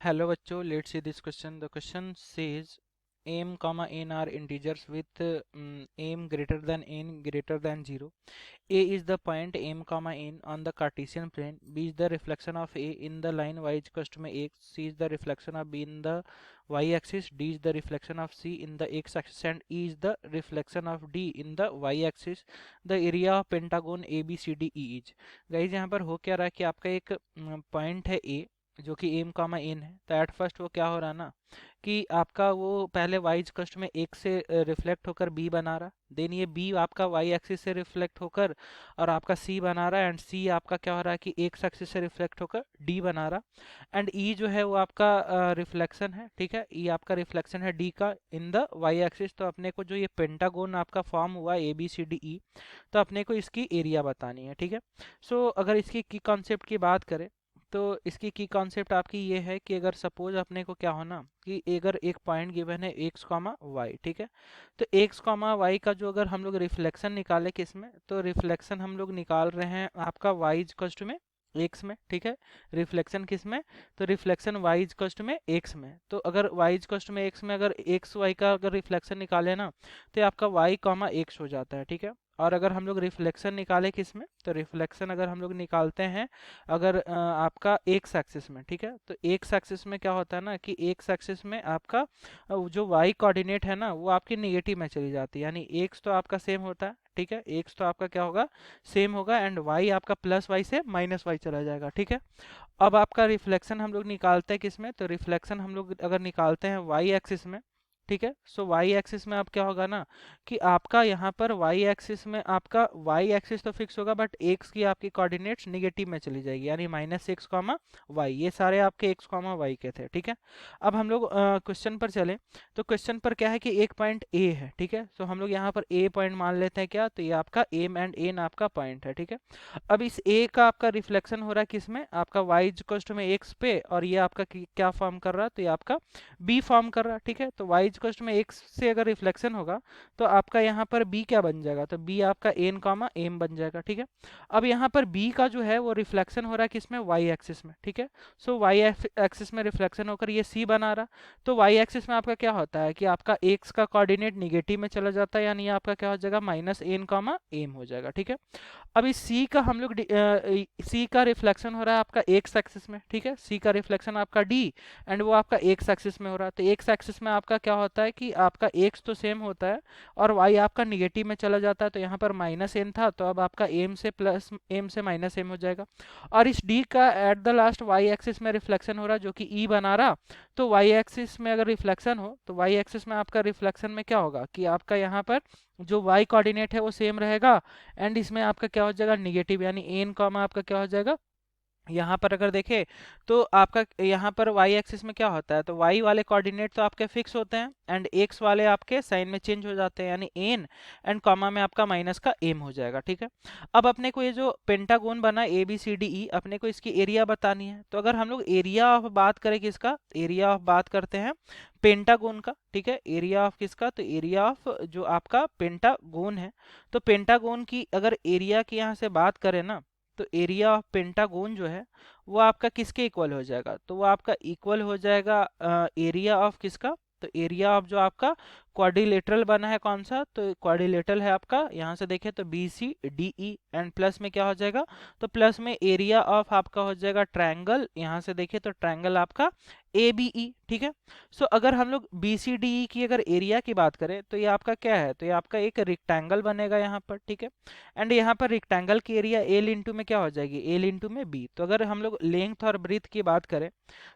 Hello बच्चों, let's see this question. The question says m comma n are integers with m greater than n greater than 0. A is the point m comma n on the Cartesian plane. B is the reflection of A in the line y is equals to x. C is the reflection of B in the y-axis. D is the reflection of C in the x-axis, and E is the reflection of D in the y-axis. The area of pentagon ABCDE is. Guys यहाँ पर हो क्या रहा है कि आपका एक point है A जो कि m कामा n है। तो एट फर्स्ट वो क्या हो रहा है ना कि आपका वो पहले y कस्ट में एक से रिफ्लेक्ट होकर b बना रहा, देन ये b आपका y एक्सिस से रिफ्लेक्ट होकर और आपका c बना रहा है, एंड c आपका क्या हो रहा है कि x एक्सिस से रिफ्लेक्ट होकर d बना रहा, एंड e जो है वो आपका रिफ्लेक्शन है। ठीक है, e आपका रिफ्लेक्शन है d का इन द y एक्सिस। तो अपने को जो ये पेंटागोन आपका फॉर्म हुआ ए बी सी डी ई, तो अपने को इसकी एरिया बतानी है। ठीक है, सो अगर इसकी की कॉन्सेप्ट की बात करें तो इसकी की कॉन्सेप्ट आपकी ये है कि अगर सपोज अपने को क्या होना कि अगर एक पॉइंट गिवन है x कॉमा वाई, ठीक है, तो x कॉमा वाई का जो अगर हम लोग रिफ्लेक्शन निकाले किसमें, तो रिफ्लेक्शन हम लोग निकाल रहे हैं आपका y इक्वल में x में। ठीक है, रिफ्लेक्शन किस में, तो रिफ्लेक्शन y इक्वल में x में। तो अगर y इक्वल में x में अगर x y का अगर रिफ्लेक्शन निकाले ना तो ये आपका y कॉमा x हो जाता है। ठीक है, और अगर हम लोग रिफ्लेक्शन निकाले किस में, तो रिफ्लेक्शन अगर हम लोग निकालते हैं अगर आपका एक्स एक्सिस में, ठीक है, तो एक्स एक्सिस में क्या होता है ना कि एक्स एक्सिस में आपका जो वाई कोऑर्डिनेट है ना वो आपकी नेगेटिव में चली जाती है, यानी एक्स तो आपका सेम होता है। ठीक है, एक्स तो आपका क्या होगा, सेम होगा, एंड वाई आपका प्लस वाई से माइनस वाई चला जाएगा। ठीक है, अब आपका रिफ्लेक्शन हम लोग निकालते हैं किसमें, तो रिफ्लेक्शन हम लोग अगर निकालते हैं वाई एक्सिस में। ठीक है, सो वाई एक्सिस में आप क्या होगा ना कि आपका यहाँ पर वाई एक्सिस में आपका वाई एक्सिस तो फिक्स होगा, बट एक्स की आपकी कोऑर्डिनेट्स निगेटिव में चली जाएगी, यानी माइनस एक्स कॉमा वाई। ये सारे आपके एक्स कॉमा वाई के थे। ठीक है, अब हम लोग क्वेश्चन पर चले, तो क्वेश्चन पर क्या है कि एक पॉइंट ए है। ठीक है, सो हम लोग यहाँ पर ए पॉइंट मान लेते हैं क्या, तो ये आपका एम एंड एन आपका पॉइंट है। ठीक है, अब इस ए का आपका रिफ्लेक्शन हो रहा है किसमें, आपका वाई इक्वल में एक्स पे, और ये आपका क्या फॉर्म कर रहा है, तो ये आपका बी फॉर्म कर रहा है। ठीक है, तो वाई इक्वल में एक्स से अगर रिफ्लेक्शन होगा तो आपका यहाँ पर बी क्या बन जाएगा, तो बी आपका एन कॉमा एम बन जाएगा। ठीक है, अब यहाँ पर बी का जो है वो रिफ्लेक्शन हो रहा है किसमें, वाई एक्सिस में। ठीक है, सो वाई एक्सिस में रिफ्लेक्शन होकर ये सी बना रहा, तो वाई एक्सिस में आपका क्या होता है कि आपका एक्स का कोऑर्डिनेट निगेटिव में चला जाता है, यानी आपका क्या हो जाएगा, माइनस एन कॉमा एम हो जाएगा। ठीक है, अब इस सी का हम लोग सी का रिफ्लेक्शन हो रहा है आपका एक्स एक्सिस में। ठीक है, सी का रिफ्लेक्शन आपका डी, एंड वो आपका एक्स एक्सिस में हो रहा है। तो एक्स एक्सिस में आपका क्या होता है कि आपका एक्स तो सेम होता है और वाई आपका निगेटिव में चला जाता है, तो यहाँ पर माइनस एम था, तो अब आपका एम से प्लस एम से माइनस एम हो जाएगा। और इस डी का at the last Y axis में रिफ्लेक्शन हो रहा है जो कि ई बना रहा, तो वाई एक्सिस में अगर रिफ्लेक्शन हो तो वाई एक्सिस में आपका रिफ्लेक्शन में क्या होगा कि आपका यहाँ पर जो वाई कोऑर्डिनेट है वो सेम रहेगा, एंड इसमें आपका क्या हो जाएगा, निगेटिव, यानी एन कॉमा आपका क्या हो जाएगा, यहाँ पर अगर देखें तो आपका यहाँ पर y एक्सिस में क्या होता है, तो y वाले कोऑर्डिनेट तो आपके फिक्स होते हैं एंड x वाले आपके साइन में चेंज हो जाते हैं, यानी एन एंड कॉमा में आपका माइनस का एम हो जाएगा। ठीक है, अब अपने को ये जो पेंटागोन बना ए बी सी डी ई, अपने को इसकी एरिया बतानी है। तो अगर हम लोग एरिया ऑफ बात करें किसका, एरिया ऑफ बात करते हैं पेंटागोन का। ठीक है, एरिया ऑफ किसका, तो एरिया ऑफ जो आपका पेंटागोन है, तो पेंटागोन की अगर एरिया की यहाँ से बात करें ना, तो एरिया ऑफ पेंटागोन जो है वो आपका किसके इक्वल हो जाएगा, तो वो आपका इक्वल हो जाएगा एरिया ऑफ किसका, तो एरिया ऑफ जो आपका क्वाड्रिलेटरल बना है कौन सा, तो क्वाड्रिलेटरल है आपका, यहाँ से देखें तो B C D E, and plus में क्या हो जाएगा, तो प्लस में एरिया ऑफ आपका हो जाएगा ट्रायंगल, यहाँ से देखें तो ट्रायंगल आपका ए बी ई। ठीक है, सो अगर हम लोग बी सी डी ई की अगर एरिया की बात करें तो ये आपका क्या है, तो ये आपका एक रेक्टेंगल बनेगा यहाँ पर। ठीक है, एंड यहाँ पर रेक्टेंगल की एरिया एल इंटू में क्या हो जाएगी, एल इंटू में बी। तो अगर हम लोग लेंथ और ब्रीथ की बात करें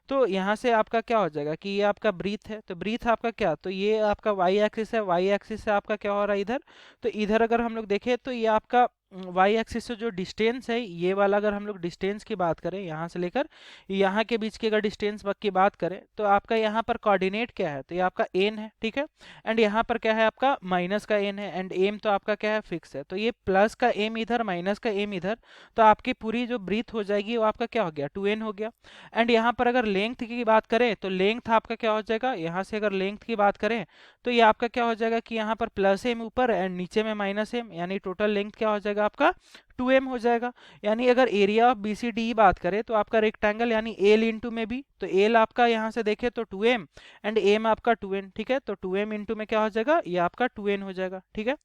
तो यहाँ से आपका क्या हो जाएगा कि ये आपका ब्रीथ है, तो ब्रीथ आपका क्या, तो ये आपका वाई एक्सिस है, वाई एक्सिस से आपका क्या हो रहा है इधर, तो इधर अगर हम लोग देखें तो ये आपका वाई एक्सिस से जो डिस्टेंस है ये वाला, अगर हम लोग डिस्टेंस की बात करें यहाँ से लेकर यहाँ के बीच की अगर डिस्टेंस की बात करें तो आपका यहाँ पर कोऑर्डिनेट क्या है, तो ये आपका एन है। ठीक है, एंड यहाँ पर क्या है आपका माइनस का एन है, एंड एम तो आपका क्या है, फिक्स है, तो ये प्लस का एम इधर माइनस का एम इधर, तो आपकी पूरी जो ब्रीथ हो जाएगी वो आपका क्या हो गया, 2n हो गया। एंड यहाँ पर अगर लेंथ की बात करें तो लेंथ आपका क्या हो जाएगा, यहाँ से अगर लेंथ की बात करें तो ये आपका क्या हो जाएगा कि यहाँ पर प्लस एम ऊपर एंड नीचे में माइनस एम, यानी टोटल लेंथ क्या हो जाएगा जाएगा आपका 2m हो जाएगा। यानी अगर area of B C D बात करें तो आपका रेक्टेंगल यानी एल इंटू में बी, तो एल आपका यहाँ से देखे तो 2m एंड एम आपका 2n, ठीक है। तो 2m इंटू में क्या हो जाएगा, ये आपका 2n हो जाएगा, ठीक है।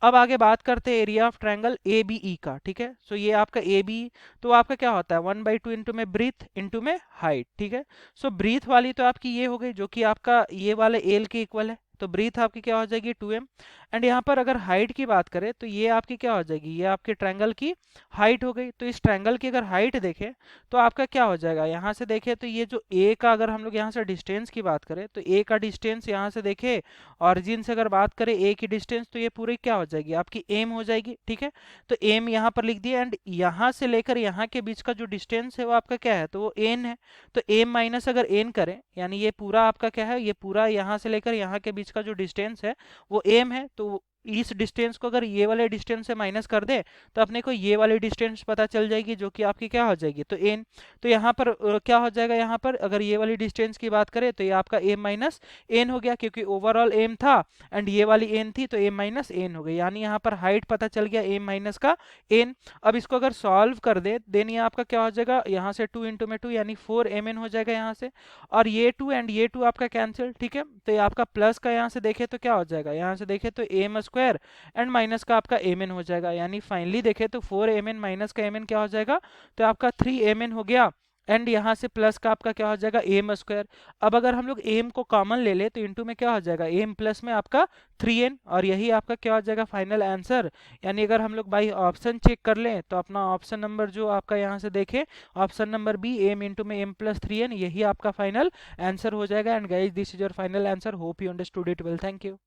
अब आगे बात करते हैं area of triangle A B E का, ठीक है। सो ये आपका ए बी, तो आपका क्या होता है 1/2 इंटू में ब्रीथ इंटू में हाइट, ठीक है। सो ब्रीथ वाली तो आपकी ये हो गई जो कि आपका ये वाले एल के इक्वल है, तो ब्रीथ आपकी क्या हो जाएगी 2m। एंड यहाँ पर अगर हाइट की बात करें तो ये आपकी क्या हो जाएगी, ये आपके ट्रायंगल की हाइट हो गई। तो इस ट्रायंगल की अगर हाइट देखें तो आपका क्या हो जाएगा, यहाँ से देखें तो ये जो ए का, अगर हम लोग यहाँ से डिस्टेंस की बात करें तो ए का डिस्टेंस यहाँ से देखें, ऑरिजिन से अगर बात करें ए की डिस्टेंस, तो ये पूरी क्या हो जाएगी आपकी एम हो जाएगी, ठीक है। तो एम यहाँ पर लिख दिया, एंड यहाँ से लेकर यहाँ के बीच का जो डिस्टेंस है वो आपका क्या है, तो वो एन है। तो एम माइनस अगर एन करें, यानी ये पूरा आपका क्या है, ये पूरा यहाँ से लेकर यहाँ के बीच का जो डिस्टेंस है वो एम है। तो इस डिस्टेंस को अगर ये वाले डिस्टेंस से माइनस कर दे तो अपने को ये वाली डिस्टेंस पता चल जाएगी जो कि आपकी क्या हो जाएगी, तो एन। तो यहाँ पर क्या हो जाएगा, यहाँ पर अगर ये वाली डिस्टेंस की बात करें तो ये आपका एम माइनस एन हो गया, क्योंकि ओवरऑल एम था एंड ये वाली एन थी, तो एम माइनस एन हो गई। यानी यहाँ पर हाइट पता चल गया एम माइनस का एन। अब इसको अगर सॉल्व कर दे देन ये आपका क्या हो जाएगा, यहाँ से 2 इंटू में 2 यानी 4mn हो जाएगा यहाँ से, और ये 2 एंड ये 2 आपका कैंसिल, ठीक है। तो ये आपका प्लस का यहाँ से देखे तो क्या हो जाएगा, यहाँ से देखे तो एम स्क्वायर एंड माइनस का आपका एम एन हो जाएगा। यानी फाइनली देखे तो 4mn माइनस का एम एन क्या हो जाएगा, तो आपका 3mn हो गया। एंड यहाँ से प्लस का आपका क्या हो जाएगा एम स्क्वायर। अब अगर हम लोग एम को कॉमन ले ले तो इंटू में क्या हो जाएगा, एम प्लस में आपका 3n, और यही आपका क्या हो जाएगा फाइनल आंसर। यानी अगर हम लोग बाई ऑप्शन चेक कर लें तो अपना ऑप्शन नंबर जो आपका यहाँ से देखें, option number B M into में एम प्लस 3n, यही आपका फाइनल आंसर हो जाएगा। And guys this is your final answer, hope you understood it well, thank you.